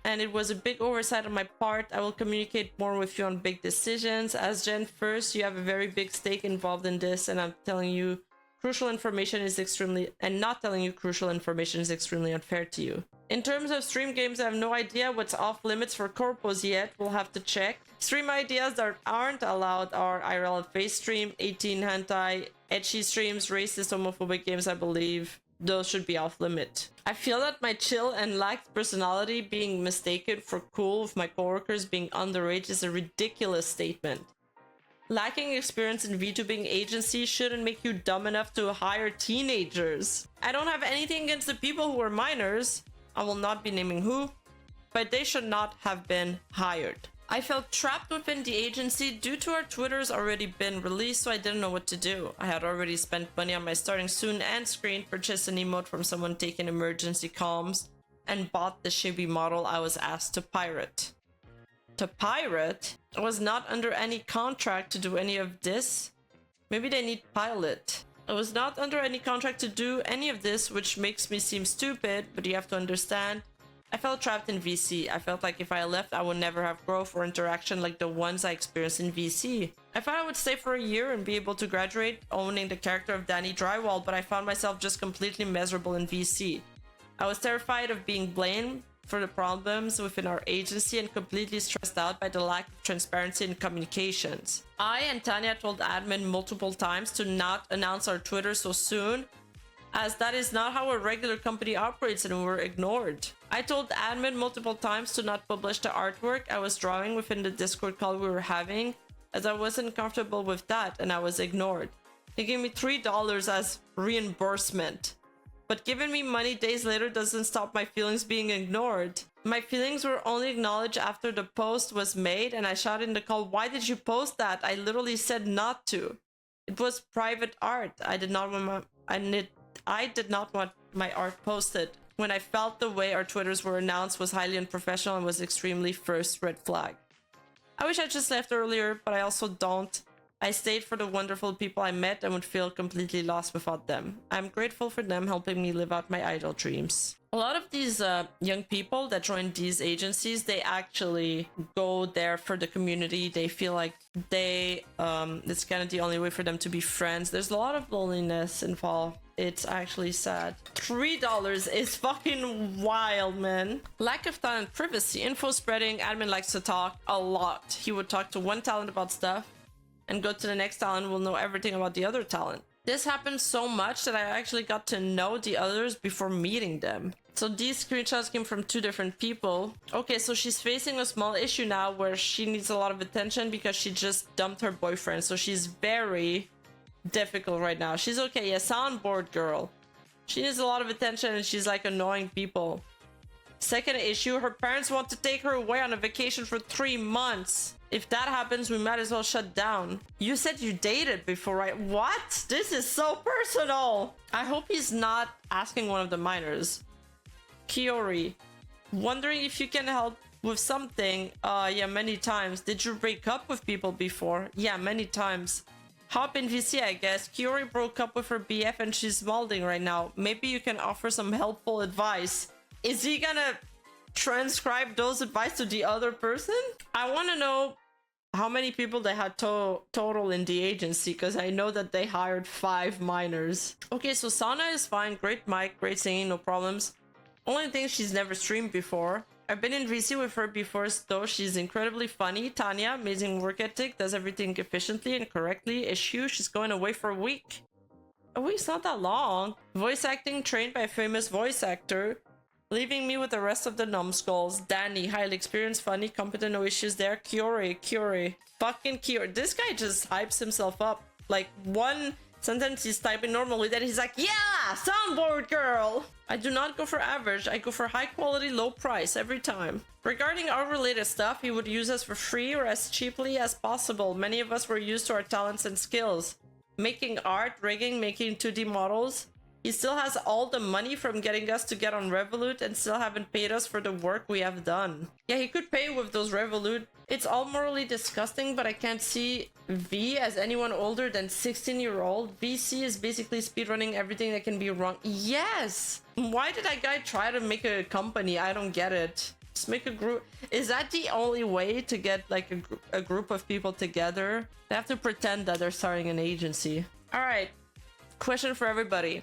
Speaker 1: And it was a big oversight on my part. I will communicate more with you on big decisions. As Gen 1st, you have a very big stake involved in this, and I'm telling you crucial information is not telling you crucial information is extremely unfair to you. In terms of stream games, I have no idea what's off limits for corpos yet. We'll have to check. Stream ideas that aren't allowed are IRL and face stream, 18 hentai, ecchi streams, racist, homophobic games, I believe. Those should be off limit. I feel that my chill and lax personality being mistaken for cool with my coworkers being underage is a ridiculous statement. Lacking experience in VTubing agency shouldn't make you dumb enough to hire teenagers. I don't have anything against the people who are minors. I will not be naming who, but they should not have been hired. I felt trapped within the agency due to our Twitters already been released, so I didn't know what to do. I had already spent money on my starting soon and screen, purchased an emote from someone taking emergency comms, and bought the Shibi model I was asked to pirate. To pirate? I was not under any contract to do any of this. Maybe they need pilot. I was not under any contract to do any of this, which makes me seem stupid, but you have to understand. I felt trapped in VC. I felt like if I left, I would never have growth or interaction like the ones I experienced in VC. I thought I would stay for a year and be able to graduate owning the character of Danny Drywall, but I found myself just completely miserable in VC. I was terrified of being blamed for the problems within our agency and completely stressed out by the lack of transparency in communications. I and Tanya told admin multiple times to not announce our Twitter so soon, as that is not how a regular company operates, and we were ignored. I told admin multiple times to not publish the artwork I was drawing within the Discord call we were having, as I wasn't comfortable with that and I was ignored. They gave me $3 as reimbursement. But giving me money days later doesn't stop my feelings being ignored. My feelings were only acknowledged after the post was made, and I shouted in the call, "Why did you post that? I literally said not to. It was private art. I did not want my art posted." When I felt the way our Twitters were announced was highly unprofessional and was extremely first red flag. I wish I just left earlier, but I also don't. I stayed for the wonderful people I met and would feel completely lost without them. I'm grateful for them helping me live out my idle dreams. A lot of these young people that join these agencies, they actually go there for the community. They feel like it's kind of the only way for them to be friends. There's a lot of loneliness involved. It's actually sad. $3 is fucking wild, man. Lack of talent privacy. Info spreading. Admin likes to talk a lot. He would talk to one talent about stuff and go to the next talent, will know everything about the other talent. This happens so much that I actually got to know the others before meeting them. So these screenshots came from 2 different people. Okay, so she's facing a small issue now where she needs a lot of attention because she just dumped her boyfriend. So she's very difficult right now. She's okay, yeah, soundboard girl. She needs a lot of attention and she's like annoying people. Second issue, her parents want to take her away on a vacation for 3 months. If that happens, we might as well shut down. You said you dated before, right? What? This is so personal. I hope he's not asking one of the minors. Kiori, wondering if you can help with something. Yeah, many times. Did you break up with people before? Yeah, many times. Hop in VC, I guess. Kiori broke up with her BF and she's molding right now. Maybe you can offer some helpful advice. Is he gonna transcribe those advice to the other person? I want to know how many people they had total in the agency, because I know that they hired 5 minors. Okay, so Sana is fine. Great mic, great singing, no problems. Only thing, she's never streamed before. I've been in VC with her before, though. She's incredibly funny. Tanya, amazing work ethic, does everything efficiently and correctly. Issue, she's going away for a week. A week's not that long. Voice acting, trained by a famous voice actor. Leaving me with the rest of the numbskulls. Danny, highly experienced, funny, competent, no issues there. Kiori. Fucking Kiori. This guy just hypes himself up. Like, one sentence he's typing normally, then he's like, yeah, soundboard girl. I do not go for average. I go for high quality, low price every time. Regarding our related stuff, he would use us for free or as cheaply as possible. Many of us were used to our talents and skills. Making art, rigging, making 2D models. He still has all the money from getting us to get on Revolut and still haven't paid us for the work we have done. Yeah, he could pay with those Revolut. It's all morally disgusting, but I can't see V as anyone older than 16-year-old. VC is basically speedrunning everything that can be wrong. Yes! Why did that guy try to make a company? I don't get it. Just make a group. Is that the only way to get like a group of people together? They have to pretend that they're starting an agency. All right. Question for everybody.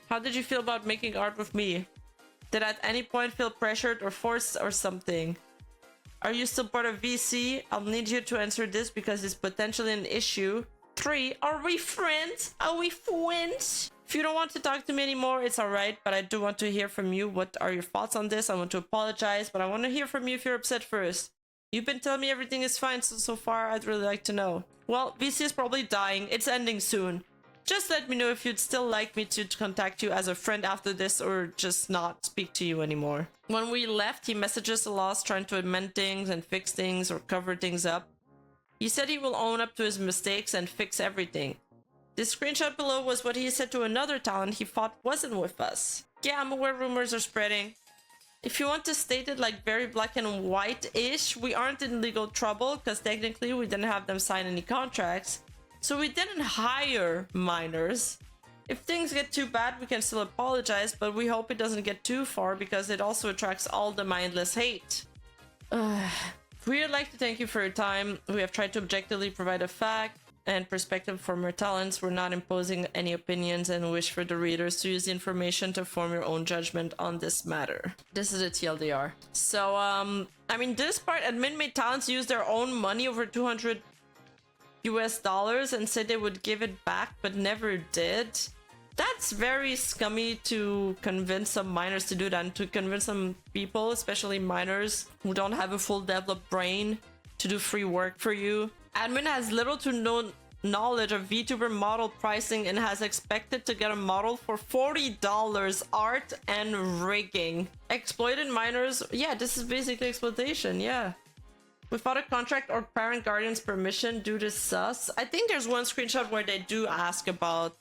Speaker 1: How did you feel about making art with me? Did at any point feel pressured or forced or something? Are you still part of VC? I'll need you to answer this because it's potentially an issue. 3. Are we friends? Are we friends? If you don't want to talk to me anymore, it's alright, but I do want to hear from you. What are your thoughts on this? I want to apologize, but I want to hear from you if you're upset first. You've been telling me everything is fine, so far I'd really like to know. Well, VC is probably dying. It's ending soon. Just let me know if you'd still like me to contact you as a friend after this or just not speak to you anymore. When we left, he messages a lot trying to amend things and fix things or cover things up. He said he will own up to his mistakes and fix everything. This screenshot below was what he said to another talent he thought wasn't with us. Yeah, I'm aware rumors are spreading. If you want to state it like very black and white-ish, we aren't in legal trouble because technically we didn't have them sign any contracts. So we didn't hire minors. If things get too bad, we can still apologize, but we hope it doesn't get too far because it also attracts all the mindless hate. We would like to thank you for your time. We have tried to objectively provide a fact and perspective from our talents. We're not imposing any opinions and wish for the readers to use the information to form your own judgment on this matter. This is a TLDR. So, I mean, this part, admin made talents use their own money over $200 and said they would give it back but never did. That's very scummy to convince some minors to do that and to convince some people, especially minors who don't have a full developed brain, to do free work for you. Admin has little to no knowledge of VTuber model pricing and has expected to get a model for $40 art and rigging. Exploited minors, yeah, this is basically exploitation, yeah. Without a contract or parent guardian's permission due to sus. I think there's one screenshot where they do ask about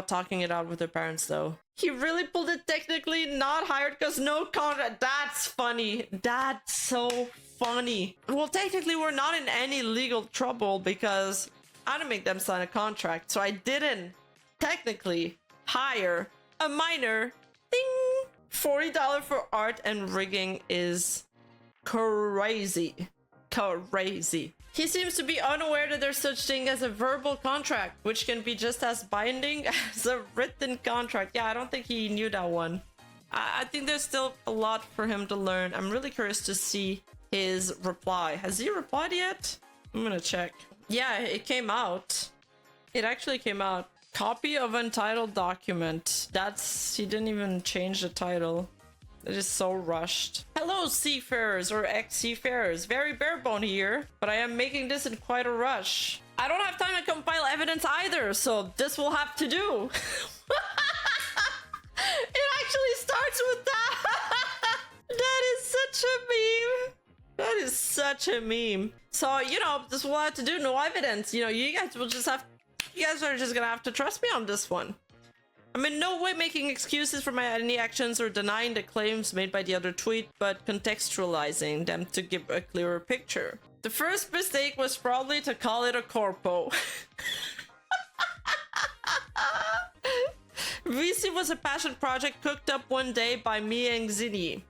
Speaker 1: talking it out with their parents though. He really pulled it technically not hired because no contract. That's funny. That's so funny. Well, technically, we're not in any legal trouble because I didn't make them sign a contract. So I didn't technically hire a minor. Ding! $40 for art and rigging is crazy. Crazy. He seems to be unaware that there's such thing as a verbal contract, which can be just as binding as a written contract. Yeah, I don't think he knew that one. I think there's still a lot for him to learn. I'm really curious to see his reply. Has he replied yet? I'm gonna check. Yeah, it came out. It actually came out. Copy of untitled document. He didn't even change the title. It is so rushed. Hello, seafarers or ex-seafarers. Very barebone here, but I am making this in quite a rush. I don't have time to compile evidence either, so this will have to do. It actually starts with that. That is such a meme. That is such a meme. So, you know, this will have to do. No evidence. You know, you guys are just gonna have to trust me on this one. I'm in no way making excuses for my any actions or denying the claims made by the other tweet, but contextualizing them to give a clearer picture. The first mistake was probably to call it a corpo. VC was a passion project cooked up one day by me and Zinni.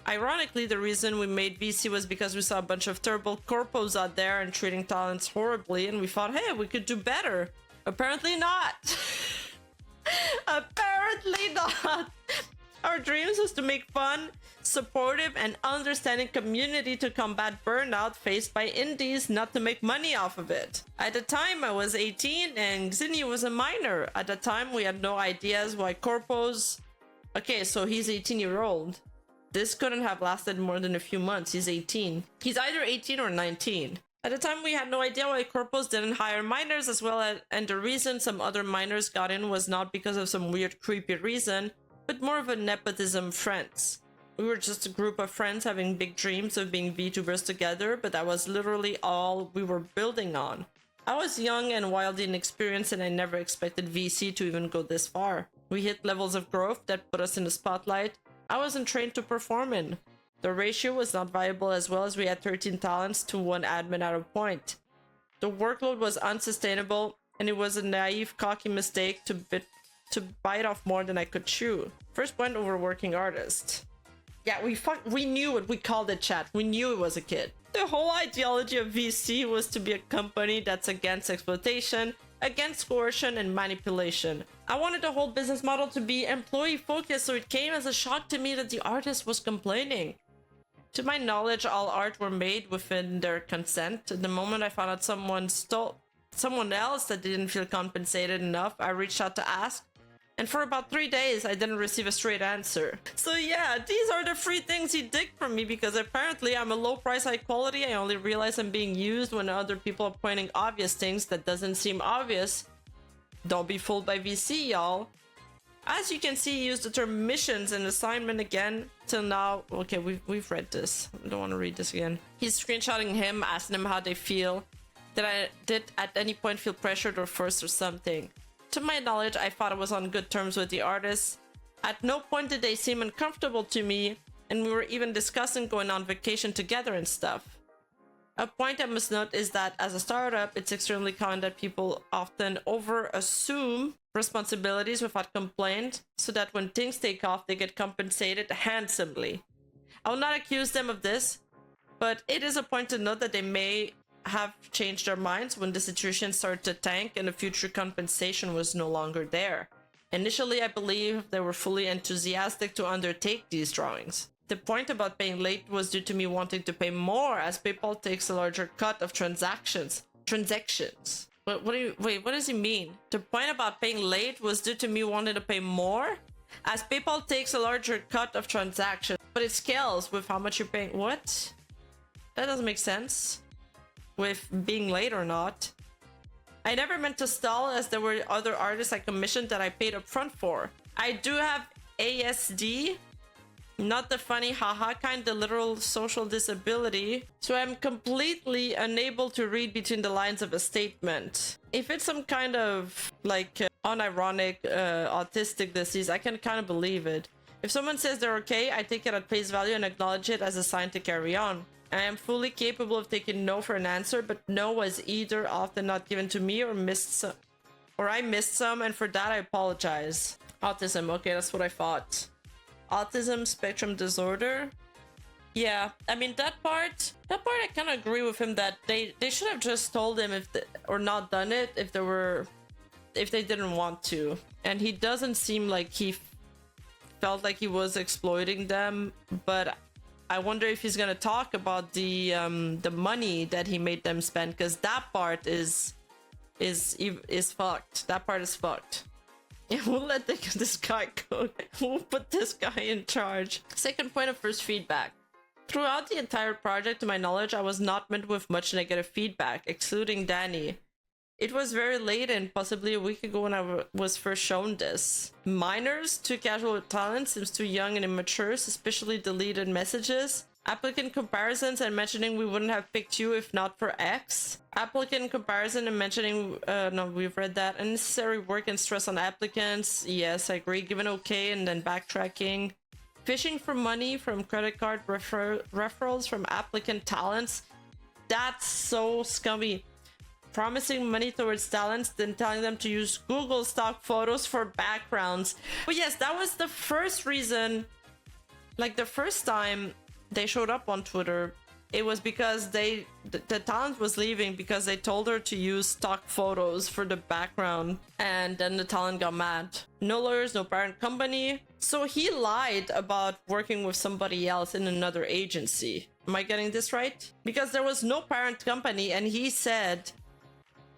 Speaker 1: Ironically, the reason we made VC was because we saw a bunch of terrible corpos out there and treating talents horribly, and we thought, hey, we could do better. Apparently not. Apparently not. Our dreams was to make fun, supportive, and understanding community to combat burnout faced by indies, not to make money off of it. At the time, I was 18 and Zinni was a minor. At the time, we had no ideas why corpos... Okay, so he's 18-year-old. This couldn't have lasted more than a few months. He's 18. He's either 18 or 19. At the time, we had no idea why corpos didn't hire minors as well, and the reason some other minors got in was not because of some weird creepy reason, but more of a nepotism friends. We were just a group of friends having big dreams of being VTubers together, but that was literally all we were building on. I was young and wildly inexperienced, and I never expected VC to even go this far. We hit levels of growth that put us in the spotlight I wasn't trained to perform in. The ratio was not viable as well as we had 13 talents to 1 admin at a point. The workload was unsustainable, and it was a naive, cocky mistake to bite off more than I could chew. First point, overworking artist. Yeah, we knew it. We called it, chat. We knew it was a kid. The whole ideology of VC was to be a company that's against exploitation, against coercion and manipulation. I wanted the whole business model to be employee focused, so it came as a shock to me that the artist was complaining. To my knowledge, all art were made within their consent. The moment I found out someone stole someone else that didn't feel compensated enough, I reached out to ask. And for about 3 days, I didn't receive a straight answer. So yeah, these are the free things he digged from me because apparently I'm a low price, high quality. I only realize I'm being used when other people are pointing obvious things that doesn't seem obvious. Don't be fooled by VC, y'all. As you can see, he used the term missions and assignment again. Till now, okay, we've read this. I don't want to read this again. He's screenshotting him, asking him how they feel. Did I at any point feel pressured or forced or something? To my knowledge, I thought I was on good terms with the artists. At no point did they seem uncomfortable to me, and we were even discussing going on vacation together and stuff. A point I must note is that as a startup, it's extremely common that people often over-assume responsibilities without complaint, so that when things take off, they get compensated handsomely. I will not accuse them of this, but it is a point to note that they may have changed their minds when the situation started to tank and the future compensation was no longer there. Initially, I believe they were fully enthusiastic to undertake these drawings. The point about paying late was due to me wanting to pay more, as PayPal takes a larger cut of transactions. What does he mean? The point about paying late was due to me wanting to pay more, as PayPal takes a larger cut of transactions, but it scales with how much you're paying. What? That doesn't make sense. With being late or not. I never meant to stall, as there were other artists I commissioned that I paid upfront for. I do have ASD, not the funny haha kind, the literal social disability, so I'm completely unable to read between the lines of a statement. If it's some kind of like unironic autistic disease, I can kind of believe it. If someone says they're okay, I take it at face value and acknowledge it as a sign to carry on. I am fully capable of taking no for an answer, but no was either often not given to me or missed some, or I missed some, and for that I apologize. Autism, okay, that's what I thought. Autism spectrum disorder. Yeah, I mean that part I kind of agree with him that they should have just told him or not done it if they didn't want to. And he doesn't seem like he felt like he was exploiting them, but I wonder if he's gonna talk about the money that he made them spend, because that part is fucked. That part is fucked. Yeah, we'll let this guy go. We'll put this guy in charge. Second point of first feedback. Throughout the entire project, to my knowledge, I was not met with much negative feedback, excluding Danny. It was very late and possibly a week ago when I was first shown this. Minors, too casual with talent, seems too young and immature, suspiciously deleted messages. Applicant comparisons and mentioning we wouldn't have picked you if not for X. Applicant comparison and mentioning, no, we've read that. Unnecessary work and stress on applicants. Yes, I agree. Given okay and then backtracking. Fishing for money from credit card referrals from applicant talents. That's so scummy. Promising money towards talents, then telling them to use Google stock photos for backgrounds. But yes, that was the first reason, like the first time they showed up on Twitter, it was because the talent was leaving because they told her to use stock photos for the background, and then the talent got mad. No lawyers, no parent company. So he lied about working with somebody else in another agency. Am I getting this right? Because there was no parent company, and he said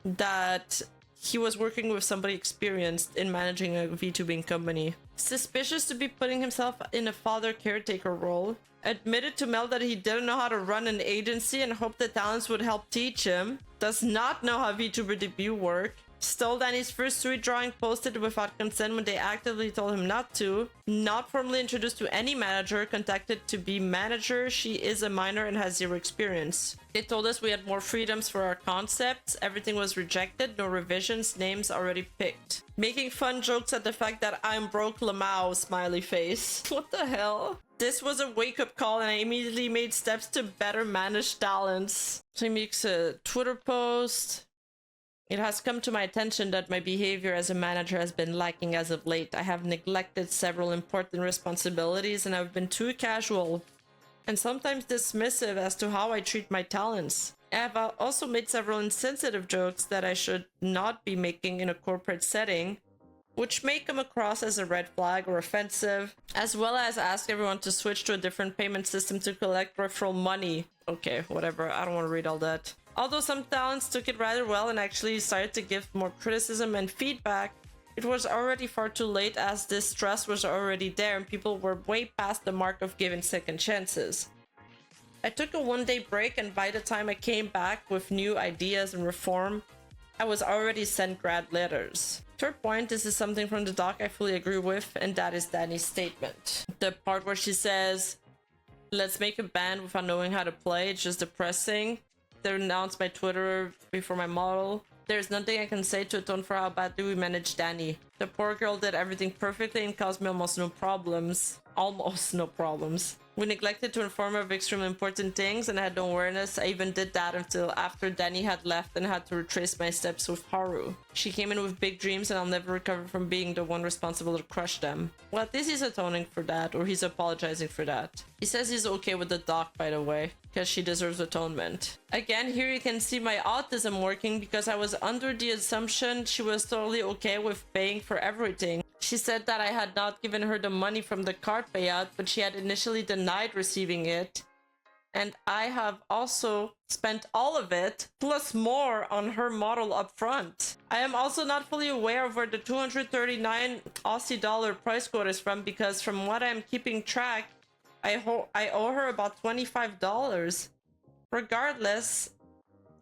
Speaker 1: that he was working with somebody experienced in managing a VTubing company. Suspicious to be putting himself in a father caretaker role. Admitted to Mel that he didn't know how to run an agency and hoped the talents would help teach him. Does not know how VTuber debut work. Stole Danny's first tweet drawing, posted without consent when they actively told him not to. Not formally introduced to any manager, contacted to be manager. She is a minor and has zero experience. They told us we had more freedoms for our concepts. Everything was rejected, no revisions, names already picked. Making fun jokes at the fact that I'm broke Lamau, smiley face. What the hell? This was a wake-up call and I immediately made steps to better manage talents. So he makes a Twitter post. It has come to my attention that my behavior as a manager has been lacking as of late. I have neglected several important responsibilities and I've been too casual and sometimes dismissive as to how I treat my talents. I have also made several insensitive jokes that I should not be making in a corporate setting, which may come across as a red flag or offensive, as well as ask everyone to switch to a different payment system to collect referral money. Okay, whatever, I don't want to read all that. Although some talents took it rather well and actually started to give more criticism and feedback, it was already far too late as this trust was already there and people were way past the mark of giving second chances. I took a one-day break and by the time I came back with new ideas and reform, I was already sent grad letters. Third point, this is something from the doc I fully agree with, and that is Danny's statement. The part where she says, let's make a band without knowing how to play, it's just depressing. They announced my Twitter before my model. There's nothing I can say to atone for how badly we managed Danny. The poor girl did everything perfectly and caused me almost no problems. Almost no problems. We neglected to inform her of extremely important things and I had no awareness. I even did that until after Danny had left and had to retrace my steps with Haru. She came in with big dreams and I'll never recover from being the one responsible to crush them. Well, at least he's atoning for that, or he's apologizing for that. He says he's okay with the doc, by the way, because she deserves atonement. Again, here you can see my autism working because I was under the assumption she was totally okay with paying for everything. She said that I had not given her the money from the card payout, but she had initially denied receiving it. And I have also spent all of it, plus more, on her model up front. I am also not fully aware of where the 239 Aussie dollar price quote is from, because from what I'm keeping track, I owe her about $25. Regardless,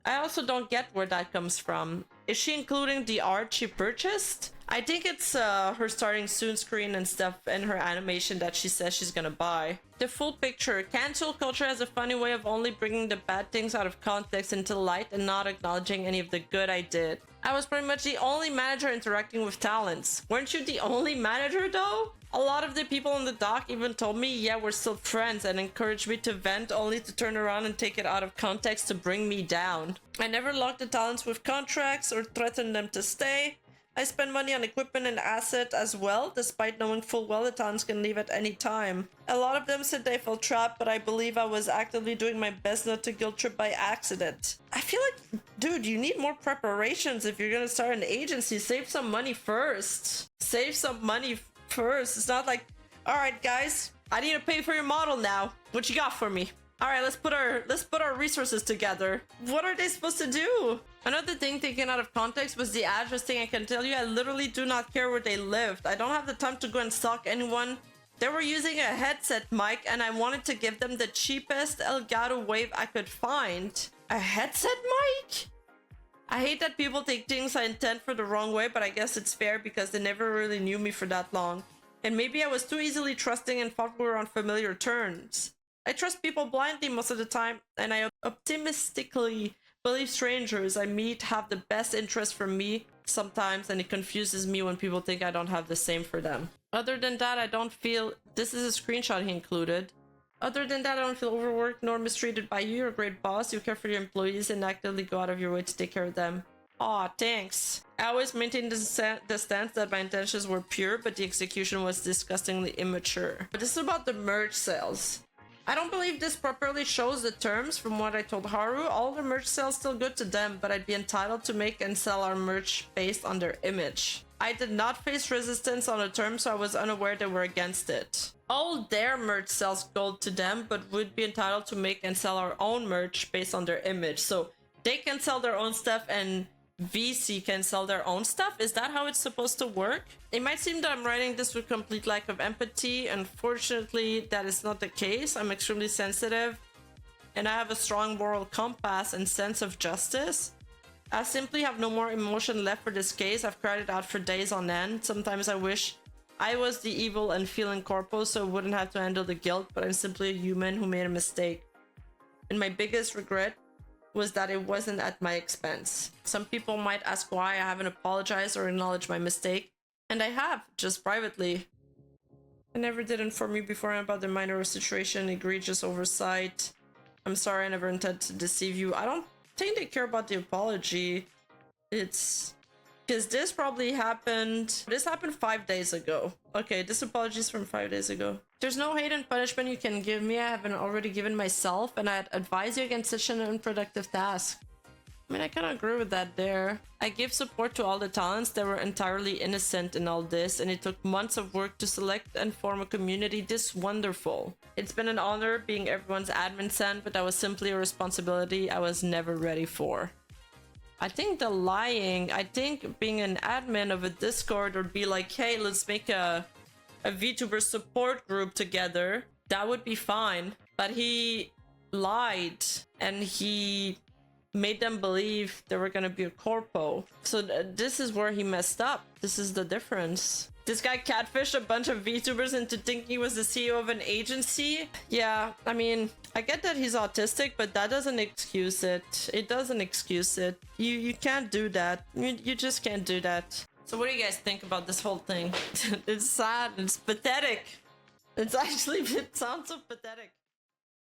Speaker 1: I also don't get where that comes from. Is she including the art she purchased? I think it's her starting soon screen and stuff and her animation that she says she's gonna buy. The full picture. Cancel culture has a funny way of only bringing the bad things out of context into light and not acknowledging any of the good I did. I was pretty much the only manager interacting with talents. Weren't you the only manager though? A lot of the people on the dock even told me, yeah, we're still friends, and encouraged me to vent only to turn around and take it out of context to bring me down. I never locked the talents with contracts or threatened them to stay. I spend money on equipment and asset as well, despite knowing full well the talents can leave at any time. A lot of them said they felt trapped, but I believe I was actively doing my best not to guilt trip by accident. I feel like, dude, you need more preparations if you're gonna start an agency. Save some money first. Save some money first. It's not like, all right, guys, I need to pay for your model now. What you got for me? All right, let's put our resources together. What are they supposed to do? Another thing taken out of context was the address thing. I can tell you, I literally do not care where they lived. I don't have the time to go and stalk anyone. They were using a headset mic, and I wanted to give them the cheapest Elgato Wave I could find. A headset mic? I hate that people take things I intend for the wrong way, but I guess it's fair because they never really knew me for that long. And maybe I was too easily trusting and thought we were on familiar terms. I trust people blindly most of the time, and I optimistically believe strangers I meet have the best interest for me sometimes, and it confuses me when people think I don't have the same for them. Other than that, I don't feel... This is a screenshot he included. Other than that, I don't feel overworked nor mistreated by you. You're a great boss. You care for your employees and actively go out of your way to take care of them. Aw, thanks. I always maintained the stance that my intentions were pure, but the execution was disgustingly immature. But this is about the merch sales. I don't believe this properly shows the terms from what I told Haru. All the merch sales still good to them, but I'd be entitled to make and sell our merch based on their image. I did not face resistance on the terms, so I was unaware they were against it. All their merch sells gold to them, but would be entitled to make and sell our own merch based on their image. So they can sell their own stuff and VC can sell their own stuff? Is that how it's supposed to work? It might seem that I'm writing this with complete lack of empathy. Unfortunately, that is not the case. I'm extremely sensitive and I have a strong moral compass and sense of justice. I simply have no more emotion left for this case. I've cried it out for days on end. Sometimes I wish I was the evil and feeling corpo so I wouldn't have to handle the guilt, but I'm simply a human who made a mistake. And my biggest regret was that it wasn't at my expense. Some people might ask why I haven't apologized or acknowledged my mistake, and I have, just privately. I never did inform you beforehand about the minor situation, egregious oversight. I'm sorry, I never intended to deceive you. I don't think they care about the apology. It's because this probably happened. This happened 5 days ago. Okay, this apology is from 5 days ago. There's no hate and punishment you can give me. I haven't already given myself, and I'd advise you against such an unproductive task. I mean, I kind of agree with that there. I give support to all the talents that were entirely innocent in all this, and it took months of work to select and form a community this wonderful. It's been an honor being everyone's admin san, but that was simply a responsibility I was never ready for. I think the lying, I think being an admin of a Discord would be like, hey, let's make a VTuber support group together. That would be fine. But he lied and he made them believe they were gonna be a corpo. So this is where he messed up. This is the difference. This guy catfished a bunch of VTubers into thinking he was the CEO of an agency. Yeah, I mean, I get that he's autistic, but that doesn't excuse it. It doesn't excuse it. You can't do that. You just can't do that. So what do you guys think about this whole thing? It's sad. It's pathetic. It's actually, it sounds so pathetic.